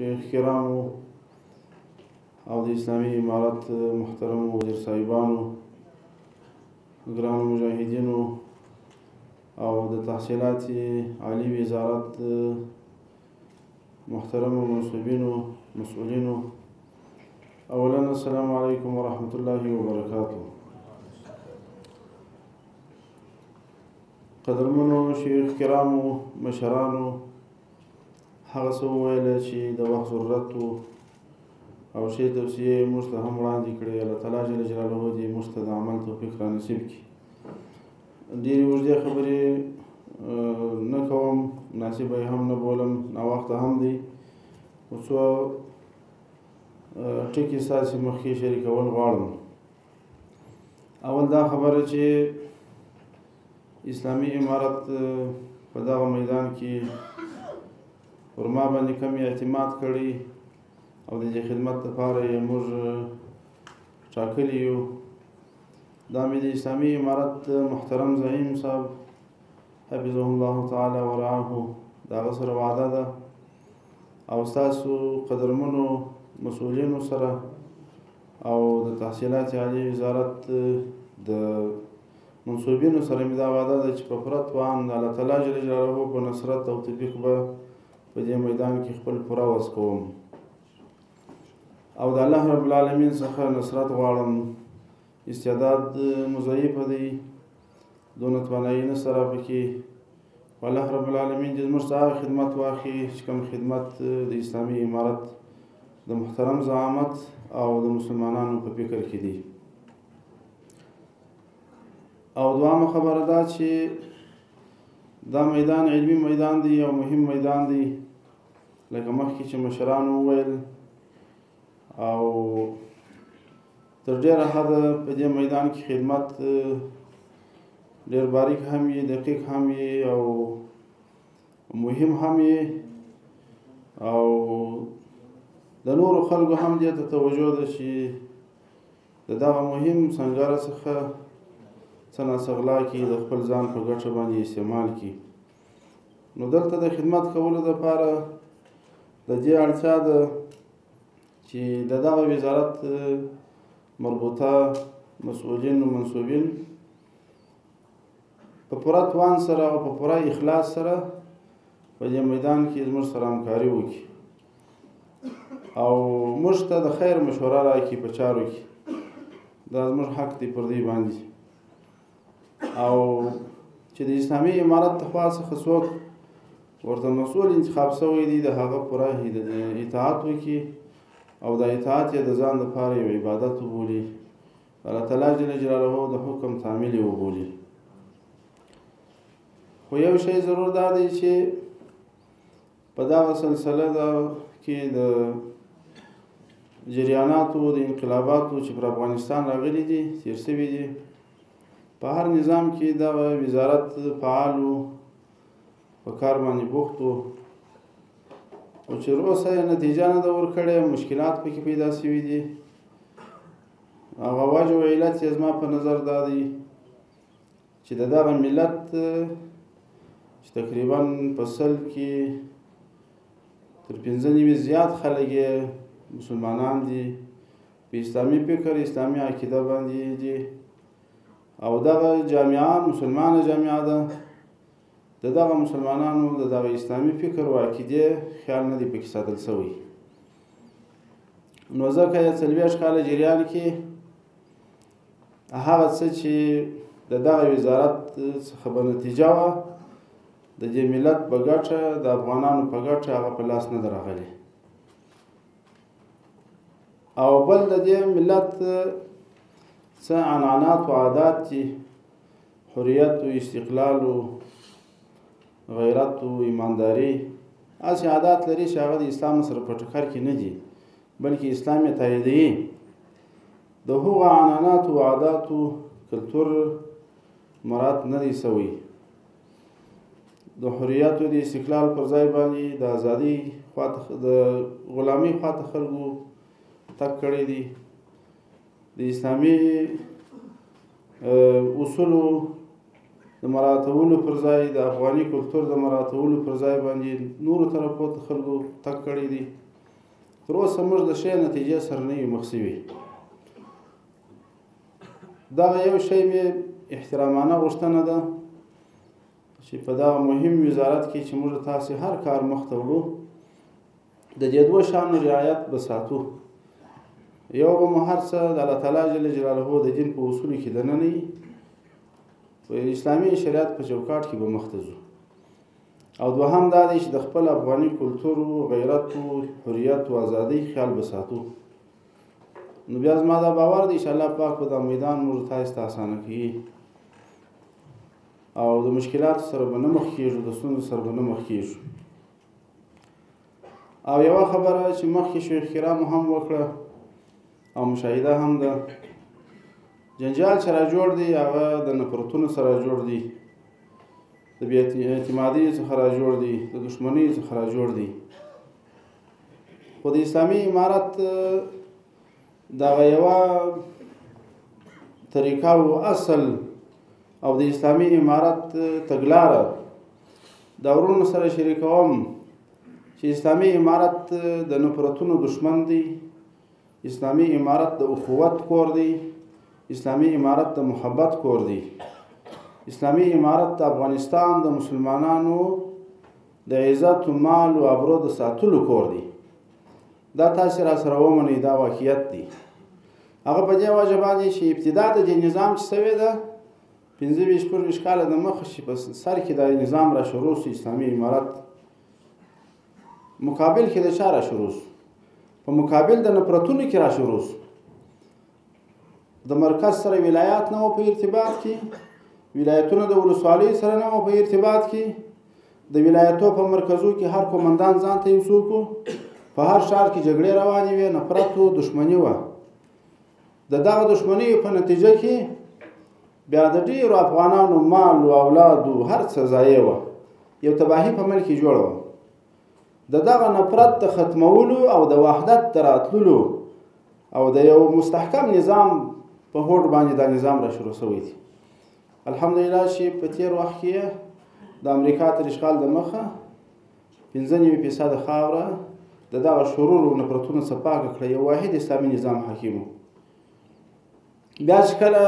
شیخ کرامو او د اسلامي امارت محترم وزیر صاحبانو، ګرانو مجاهدینو او د تحصیلات عالی وزارت محترمو منصوبینو مسؤولینو، اولا السلام علیکم ورحمة الله وبرکاته. قدرمنو شیخ کرامو، مشرانو، هغه څه وویله چې د وخت ضرورت و او ښې توصیې یې موږ ته هم وړاندې کړې. الله تعالی جل جلاله دې موږ ته د عمل توفیق را نصیب کړي. ډېرې اوږدې خبرې نه کوم، مناسبه یې هم نه بولم، ناوخته هم دی. خو څو ټکي ستاسې مخکې شریکول غواړم. اول دا خبره چې اسلامي امارت په دغه میدان کې پر ما باندې کم اعتماد کړی او د دې خدمت لپاره یې موږ ټاکلي یو. دا مې د اسلامي امارت محترم زعیم صاحب حفظه الله تعالی ورعاه د هغه سره وعده ده او ستاسو قدرمنو مسؤلینو سره او د تحصیلات عالی وزارت د منصوبینو سره مې دا وعده ده چې په پوره توان د الله تعالی جل جلاله په نصرت او توفیق به په دې میدان کې خپل پوره وس کوم او د الله رب العالمین څخه نصرت غواړم. استعداد مضاعفه دی، دونه توانایي نشته را پکې. الله رب العالمین دې زموږ څخه هغه خدمت واخلي چې کوم خدمت د اسلامي امارت د محترم زعامت او د مسلمانانو په فکر کې دی. او دوامه خبره دا چې دا میدان علمي میدان دی او مهم میدان دی، لکه مخکې چې مشرانو وویل، او تر ډېره حده په دې میدان کې خدمت ډېر باریک هم وي، دقیق هم وي او مهم هم وي، او د نورو خلکو هم دې ته توجه ده چې د دغه مهم سنګره څخه څه ناڅه غلا کړي، د خپل ځان په ګټه باندې استعمال کړي. نو دلته د خدمت کولو دپاره د دې اړتیا ده چې د دغه وزارت مربوطه مسؤلین و منصوبین په پوره توان سره او په پوره اخلاص سره په دې میدان کې زموږ سره همکاري وکړي او موږ ته د خیر مشوره راکړي په چارو کې. دا زموږ حق دی پر دې باندې، او چې د اسلامي امارت د خوا څخه څوک ورته مسؤل انتخاب شوی دی د هغه پوره اطاعت وکړي او د اطاعت یې د ځان لپاره یو عبادت وبولي، الله تعالی جل جلاله د حکم تعمیل یې وبولي. خو یو شی ضرور دا دی چې په دغه سلسله کې د جریاناتو د انقلاباتو چې پر افغانستان راغلي دي، تیر شوي دي، په هر نظام کې دغه وزارت فعال و، په کار باندې بوخت و، او چې تر اوسه یې نتیجه نه ده ورکړې، مشکلات پکې پیدا شوي دي. هغه وجه او علت یې زما په نظر دا دی چې د دغه ملت چې تقریبا په سل کې تر 95 زیات خلک یې مسلمانان دي، په اسلامي فکر اسلامي عقیده باندې دي، او دغه جامعه مسلمانه جامعه ده، د دغه مسلمانانو د دغه اسلامي فکر و عقیدې خیال نه دی پکې ساتل شوی. نو ځکه یې 40 کاله جریان کې هغه څه چې د دغه وزارت څخه به نتیجه وه د دې ملت په ګټه، د افغانانو په ګټه، هغه په لاس نه ده راغلی. او بل د دې ملت څه عنعنات و عادات دي، حریت و استقلال و غیرت و ایمانداري، هسې عادات لري چې هغه د اسلام سره په ټکر کې نه دي، بلکې اسلام یې تاییدوي. د هغو عنعناتو و عاداتو کلتور مراعات نه دی سوی. د حریت و د استقلال پر ځای باندې د ازادۍ خواته، د غلامۍ خواته خلکو تګ کړی دی. د اسلامي اصولو د مراعاتولو پر ځای د افغاني کلتور د مراعاتولو پر ځای باندې نورو طرفو ته خلکو تګ کړی دی. تر اوسه موږ د ښې نتیجې سره نه یو مخ شوي. دغه یو شی مې احترامانه غوښتنه ده چې په دغه مهم وزارت کې چې موږ تاسې هر کار مخته وړو د دې دوه شیانو رعایت به ساتو. یو به مو هر څه د الله تعالی جل جلاله د دین په اصولو کې دننه وي، په اسلامي شریعت په چوکاټ کې به مخته ځو. او دوهم دا دی چې د خپل افغاني کلتور و غیرت و حریت و ازادۍ خیال به ساتو. نو بیا زما دا باور دی چې الله پاک په دا میدان موږ تاسو ته اسانه کوي او د مشکلاتو سره به نه مخ کېږو، د ستونزو سره به نه مخ کېږو. او یوه خبره چې مخکې شیخ کرامو هم وکړه او مشاهده هم ده، جنجال چې را جوړ دی هغه د نفرتونو سره جوړ دی، د بې اعتمادۍ څخه را جوړ دی، د دښمنۍ څخه را جوړ دی. خو د اسلامي امارت دغه یوه طریقه و اصل او د اسلامي امارت تګلاره د ورونو سره شریکوم چې اسلامي امارت د نفرتونو دشمن دی، اسلامي امارت د اخوت کور دی، اسلامي امارت د محبت کور دی، اسلامي امارت د افغانستان د مسلمانانو د عزت و مال و ابرو د ساتلو کور دی. دا تاسې را سره ومنئ، دا واقعیت دی. هغه په دې وجه باندې چې ابتدا د دې نظام چې سوې ده 25-24 کاله د مخه چې په سر کې دا نظام را شروع سو، اسلامي امارت مقابل کې د چا را شروع سو؟ په مقابل د نفرتونو کې را شروع سو. د مرکز سره ولایات نه و په ارتباط کې، ولایتونه د ولسوالیو سره نه و په ارتباط کې، د ولایتو په مرکزو کې هر قومندان ځان ته یو څوک و، په هر ښار کې جګړې روانې وې، نفرت و، دښمني وه. د دغه دښمنیو په نتیجه کې بیا د ډېرو افغانانو مال و اولاد و هر څه ضایع وه، یو تباهي په ملک کې جوړه وه. د دغه نفرت د ختمولو او د وحدت د راتللو او د یو مستحکم نظام په هوډ باندې دا نظام را شروع شوی دی. الحمدلله چې په تېر وخت کې د امریکا تر اشغال د مخه 95% خاوره د دغه شرور و نفرتونو څخه پاکه کړه، یو واحد اسلامي نظام حاکم و. بیا چې کله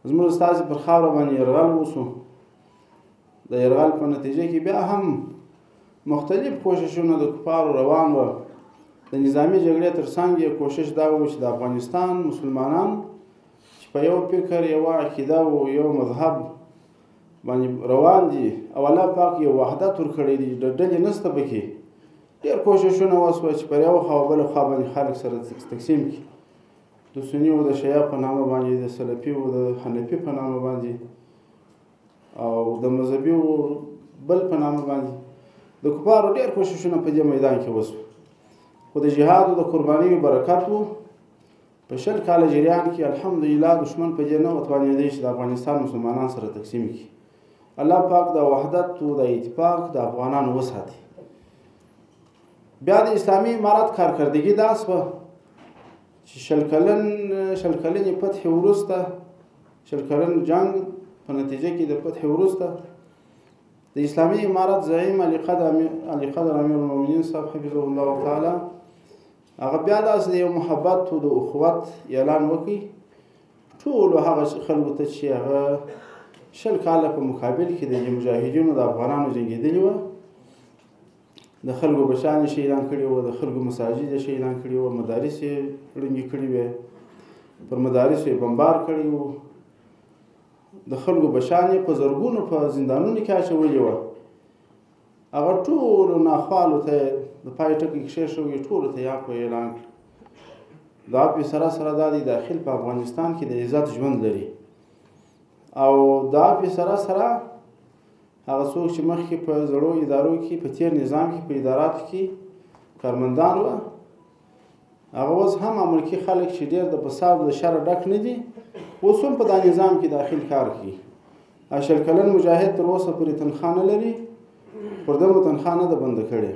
زموږ استازي پر خاوره باندې یرغل وسو، د یرغل په نتیجه کې بیا هم مختلف کوششونه د کفارو روان وه. د نظامي جګړې تر څنګ یې کوشش دا و چې د افغانستان مسلمانان چې په یو فکر، یوه عقیده او یو مذهب باندې روان دي او الله پاک یو وحدت ورکړی دی، ډلې نشته پکې. ډېر کوششونه وسوه چې پر یوه خوا او بله خوا باندې خلک سره تقسیم کړي، د سني و د شیعه په نامه باندې، د سلفي و د حنفي په نامه باندې، او د مذهبي و بل په نامه باندې. د کفارو ډېر کوششونه په دې میدان کې وسوه، خو د جهاد او د قربانیو برکت و. په 20 کاله جریان کې الحمدلله دښمن په دې نه وتوانېدی چې د افغانستان مسلمانان سره تقسیم کړي. الله پاک د وحدت و د اتفاق د افغانانو وساتي. بیا د اسلامي امارت کارکردګي دا سوه چې 20 کلنې فتح وروسته، 20 کلن جنګ په نتیجه کې د فتح وروسته د اسلامي امارت زعیم علي قدر امیر المؤمنین صاحب حفظه الله تعالی هغه بیا داسې د یو محبت و د اخوت اعلان وکړي ټولو هغه خلکو ته چې هغه 20 کاله په مقابل کې د مجاهدینو د افغانانو جنګېدلي وه. د خلکو بچیان یې شهیدان کړي وو، د خلکو مساجد یې شهیدان کړي وو، مدارس یې ړنګې کړي وې، پر مدارسو یې بمبار کړي وو، د خلکو بچیان یې په زرګونو په زندانونو کې اچولي وه. هغه ټولو ناخوالو ته د پای ټکی کښېښوي، ټولو ته یې عفو اعلان کړ. د عفو سره سره دا دی داخل په افغانستان کې د عزت ژوند لري، او د عفو سره سره هغه څوک چې مخکې په زړو ادارو کې په تېر نظام کې په اداراتو کې کارمندان وه، هغه اوس هم ملکي خلک چې ډېر د فساد د شر ډک نه دي، اوس هم په دا نظام کې داخل کار کوي. 20 کلن مجاهد تر اوسه پورې تنخواه نه لري، پر ده مو تنخواه نه ده بنده کړې.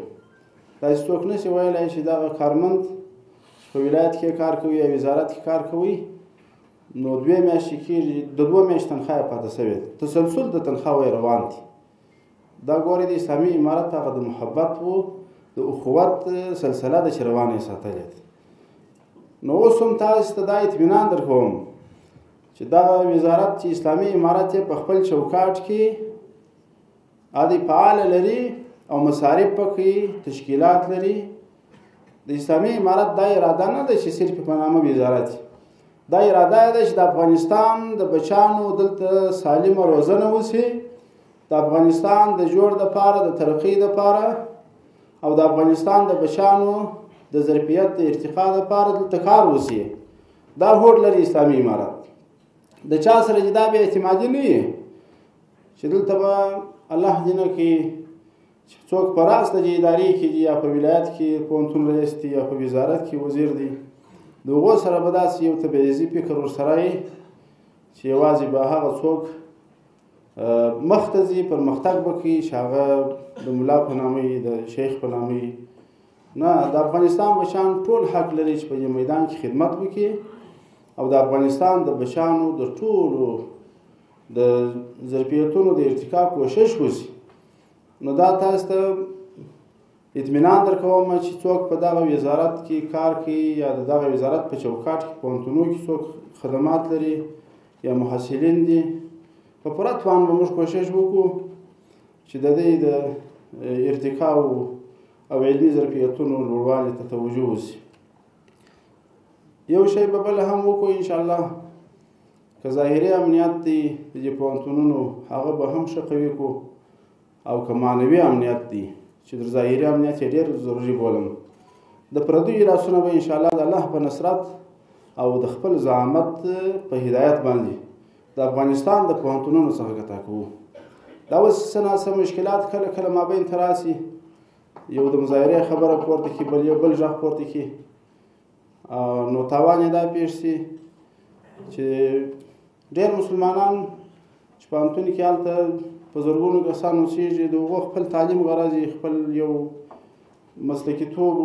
داسې څوک نشي ویلی چې دغه کارمند په ولایت کې کار کوي یا وزارت کې کار کوي نو 2 میاشتې کېږي د 2 میاشتې تنخواه یې پاته سوې ده، تسلسل د تنخواه روان دي. دا ګورې د اسلامي امارت هغه د محبت و د اخوت سلسله ده چې روانه یې ساتلې ده. نو اوس هم تاسو ته دا اطمینان در کوم چې دغه وزارت چې اسلامي امارت یې په خپل چوکاټ کې عادي فعال لري او مصارف پکې تشکیلات لري. د اسلامي امارت دا اراده نه ده چې صرف په نامه وزارت، دا اراده ده چې د افغانستان د بچانو دلته سالمه روزنه وشي، د افغانستان د جوړ دپاره د ترقۍ دپاره او د افغانستان د بچانو د ظرفیت د ارتقا دپاره دلته کار وشي. دا هوډ لري اسلامي امارت. د چا سره چې دا بې اعتمادي نه وي چې دلته به الله دې نه کړي چې څوک په راسته دې ادارې کې دي یا په ولایت کې پوهنتون رئیس دی یا په وزارت کې وزیر دی، د هغو سره به داسې یو تبعیضي فکر ورسره وي چې یوازې به هغه څوک مخته ځي پرمختګ به کوي چې هغه د ملا په نامه د شیخ په نامه. نه، د افغانستان بچیان ټول حق لري چې په دې میدان کې خدمت وکړي او د افغانستان د بچیانو د ټولو د ظرفیتونو د ارتقا کوشش وشي. نو دا تاسو ته اطمینان در کوم چې څوک په دغه وزارت کې کار کوي یا د دغه وزارت په چوکاټ کې پوهنتونو کې څوک خدمات لري یا محصلین دي، په پوره توان به موږ کوشش وکړو چې د دې د ارتقا او علمي ظرفیتونو لوړوالي ته توجه وشي. یو شی به بل هم وکړو انشاءالله، که ظاهري امنیت دی د دې پوهنتونونو هغه به هم ښه قوي کړو، او که معنوي امنیت دی چې د ظاهري امنیت یې ډېر ضروري بولم. د پردیو لاسونه به انشاءالله د الله په نصرت او د خپل زعامت په هدایت باندې د افغانستان د پوهنتونونو څخه ګټه کوو. دا اوس څه ناڅه مشکلات کله کله مابین ته راسي، یو د مظاهرې خبره پورته کړي، بل یو بل غږ پورته کړي، نو تاوان یې دا پېښ شي چې ډېر مسلمانان چې پوهنتون کې هلته په زرګونو کسان اوسېږي، د هغو خپل تعلیم غرض یې خپل یو مسلکیتوب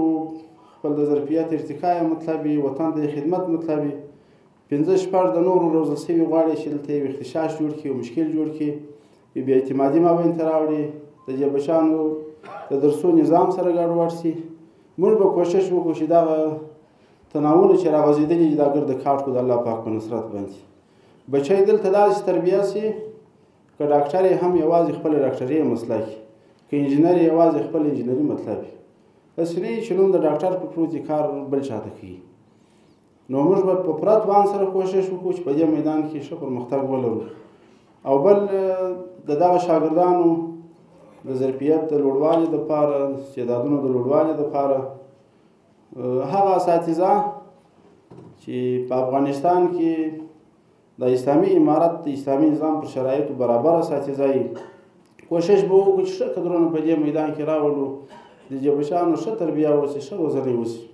خپل د ظرفیت ارتقا یې مطلب وي، وطن ته یې خدمت مطلب وي. 5-6 د نورو روزل شوي غواړي چې دلته یو اختشاش جوړ کړي، یو مشکل جوړ کړي، یو بې اعتمادي مابین ته راوړي، د دې بچیانو د درسو نظام سره ګډوډ شي. موږ به کوشش وکړو چې دغه تناولونه چې راغځېدلي دي دا ګرده کاټ کړو د الله پاک په نصرت باندې. بچی دلته داسې تربیه شي که ډاکټر یې هم یوازې خپله ډاکټري مسلک وي، که انجینر یې یوازې خپل انجینري مطلب وي. هسې نه وي چې نوم د ډاکټر په پروت کار بل چاته کوي. نو موږ به په پوره توان سره کوشش وکړو چې په دې میدان کې ښه پرمختګ ولرو. او بل د دغه شاګردانو د ظرفیت د لوړوالي دپاره، د استعدادونو د لوړوالي دپاره هغه اساتذه چې په افغانستان کې د اسلامي امارت د اسلامي نظام پر شرایطو برابر اساتذه وي، کوشش به وکړو چې ښه کدرونه په دې میدان کې راولو، د دې بچیانو ښه تربیه وشي، ښه روزنه وشي.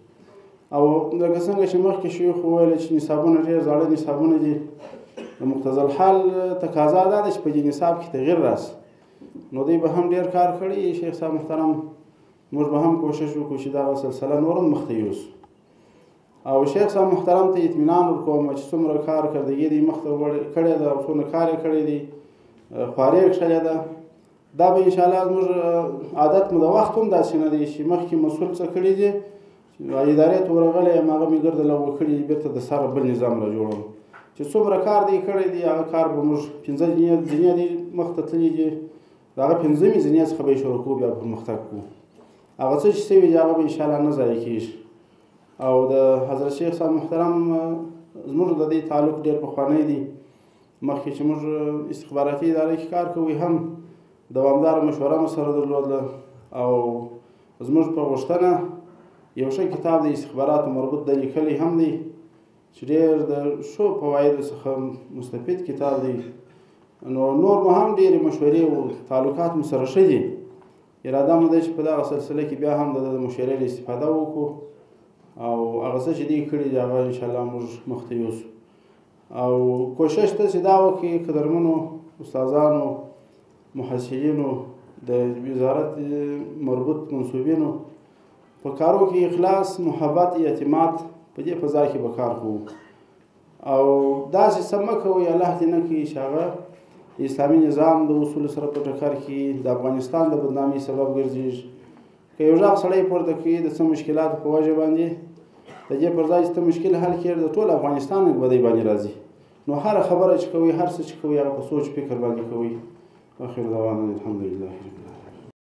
او لکه څنګه چې مخکې شیخ وویل چې نصابونه ډېر زاړه نصابونه دي، د مقتضی الحال تقاضا دا ده چې په دې نصاب کې تغییر راسي. نو دوی به هم ډېر کار کړی، شیخ صاحب محترم، موږ به هم کوشش وکړو چې دغه سلسله نور هم مخته یوسو. او شیخ صاحب محترم ته اطمینان ورکوم چې څومره کارکردګي دی مخته کړې ده او څومره کار یې کړی دی، خواري یې کښلې ده. دا به انشاءالله زموږ عادت مو د وخت هم داسې نه دی چې مخکې مسؤل څه کړي دي ادارې ته ورغلی یم، هغه مې ګرده لغوه کړي، بېرته د سره بل نظام را جوړوم چې څومره کار دی کړی دی. هغه کار به موږ 5 ځینې دی مخته تللي دي، د هغه 5مې ځینې څخه به یې شروع کړو، بیا پرمختګ کړو. هغه څه چې شوي دي هغه به انشاءالله نه ضایع کېږي. او د حضرت شیخ صاحب محترم زموږ د دې تعلق ډېر پخوانی دی، مخکې چې موږ استخباراتي اداره کې کار کوو هم دوامداره مشوره مو سره درلوده. او زموږ په غوښتنه یو ښه کتاب د استخباراتو مربوط د لیکلی هم دی چې ډېر د ښو فوایدو څخه مستفید کتاب دی. نو نور مو هم ډېرې مشورې او تعلقات مو سره ښه دي. اراده مو ده چې په دغه سلسله کې بیا هم د مشورې استفاده وکړو او هغه څه چې دوی کړي دي هغه انشاءالله موږ مخته یوسو. او کوشش داسې دا وکړي قدرمنو استادانو، محصلینو، د وزارت مربوط منصوبینو په کارو کې اخلاص، محبت، اعتماد په دې فضا کې به کار کوو. او داسې څه مه کوئ الله دې نه کړي چې هغه اسلامي نظام د اصولو سره په ټکر کې د افغانستان د بدنامۍ سبب ګرځېږي که یو غږ سړی پورته کوي د څه مشکلاتو په وجه باندې د دې پر ځای چې ته مشکل حل کړې د ټول افغانستان په دې باندې راځي نو هر خبره چې کوي هر څه چې کوي هغه په سوچ فکر باندې کوي. اخر دعوانا الحمد لله رب العالمين.